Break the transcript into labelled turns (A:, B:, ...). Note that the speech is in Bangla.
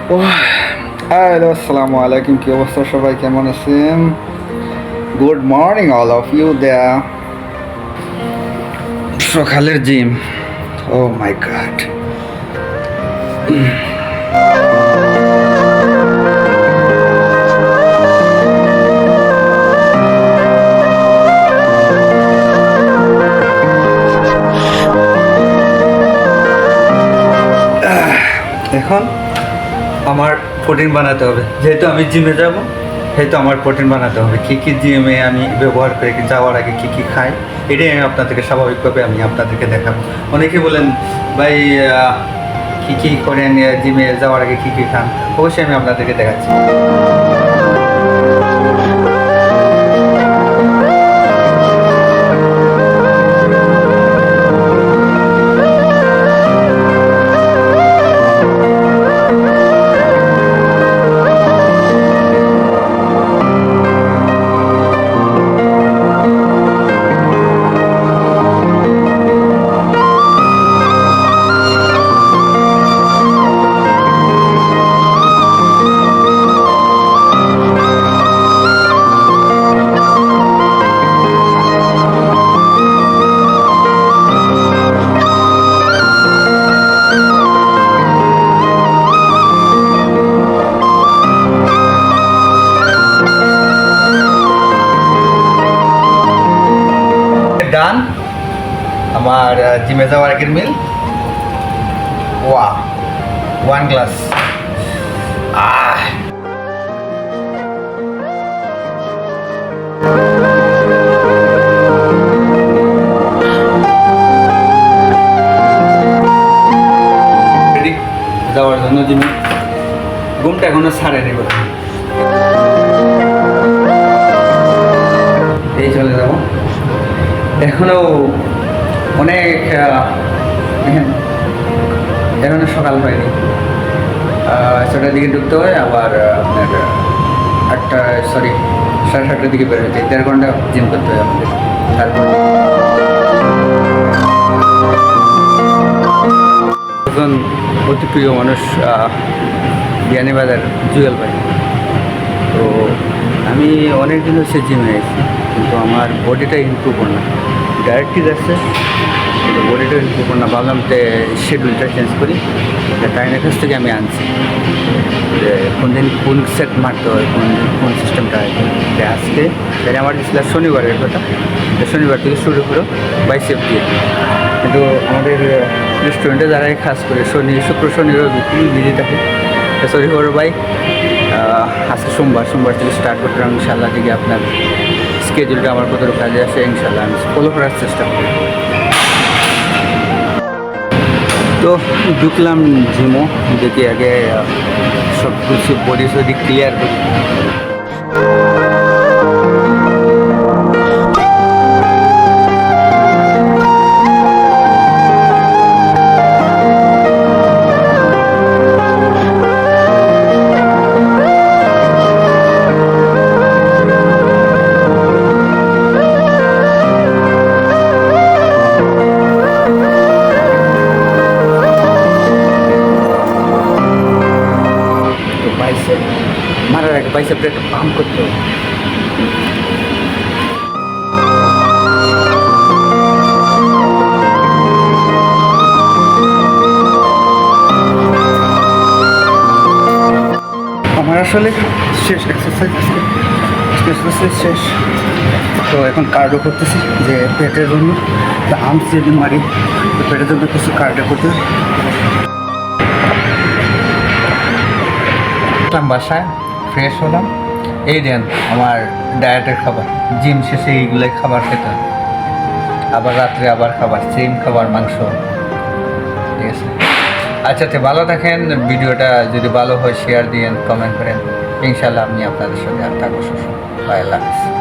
A: হ্যালো, আসসালামু আলাইকুম। কি অবস্থা সবাই, কেমন আছেন? Good morning all of you there. সকালের জিম, ও মাই গড। এখন আমার প্রোটিন বানাতে হবে, যেহেতু আমি জিমে যাব, সেহেতু আমার প্রোটিন বানাতে হবে। কী কী জিমে আমি ব্যবহার করে যাওয়ার আগে কী কী খাই, এটাই আমি আপনাদেরকে স্বাভাবিকভাবে আমি আপনাদেরকে দেখাবো। অনেকে বলেন ভাই কী কী করেন জিমে যাওয়ার আগে কী কী খান, অবশ্যই আমি আপনাদেরকে দেখাচ্ছি। ডান আমার জিমে যাওয়ার আগের মিল। One glass. রেডি যাওয়ার জন্য জিমে। ঘুমটা এখনো ছাড়েনি বলে এই চলে যাব। এখনও অনেক এখনও সকাল হয়নি। 6টার দিকে ঢুকতে হয়, আবার আপনার 7:30 দিকে বের হতে 1.5 ঘন্টা জিম করতে হয় আমাদের। তারপর একজন অতি প্রিয় মানুষ বিয়ানীবাজার জুয়েল ভাই। তো আমি অনেক দিন হচ্ছে জিমে এসেছি, কিন্তু আমার বডিটা ইমপ্রুভ না। ডায়েট ঠিক আছে, কিন্তু বডিটা ইমপ্রুভ না। ভাবলাম যে শিডিউলটা চেঞ্জ করি। টাইমের কাছ থেকে আমি আনছি যে কোন দিন কোন সেট মারতে হয়, কোন সিস্টেমটা হয়। আজকে আমার ছিল শনিবারের কথা, শনিবার থেকে শুরু করো বাইসেপ দিয়ে। কিন্তু আমাদের রেস্টুরেন্টে যারাই কাজ করে শুক্র শনি রবি খুবই বিজি থাকে। সরি করো ভাই, আজকে সোমবার থেকে স্টার্ট করতে হবে। ইনশাল্লাহ থেকে আপনার স্কেডিউলটা আমার কতটুকু কাজে আসে ইনশাল্লাহ আমি ফলো করার চেষ্টা করি। তো ঢুকলাম জিমও, দেখি আগে সব কিছু বডি সডি ক্লিয়ার করি। মারার আগে বাইসেপটা একটু পাম্প করতে হবে। আমার আসলে শেষ এক্সারসাইজ শেষ। তো এখন কার্ডিও করতেছি, যে পেটের জন্য আর্মস যদি মারি তো পেটের জন্য কিছু কার্ডিও করতে হবে। বাসায় ফ্রেশ হলাম। এই দেন আমার ডায়েটের খাবার, জিম শেষে এইগুলোই খাবার খেতে হয়। আবার রাত্রে আবার খাবার, সেম খাবার, মাংস। ঠিক আছে, আচ্ছা ভালো থাকেন। ভিডিওটা যদি ভালো হয় শেয়ার দিয়েন, কমেন্ট করেন। ইনশাল্লাহ আমি আপনাদের সাথে আর থাকবো। বাই, আল্লাহ হাফেজ।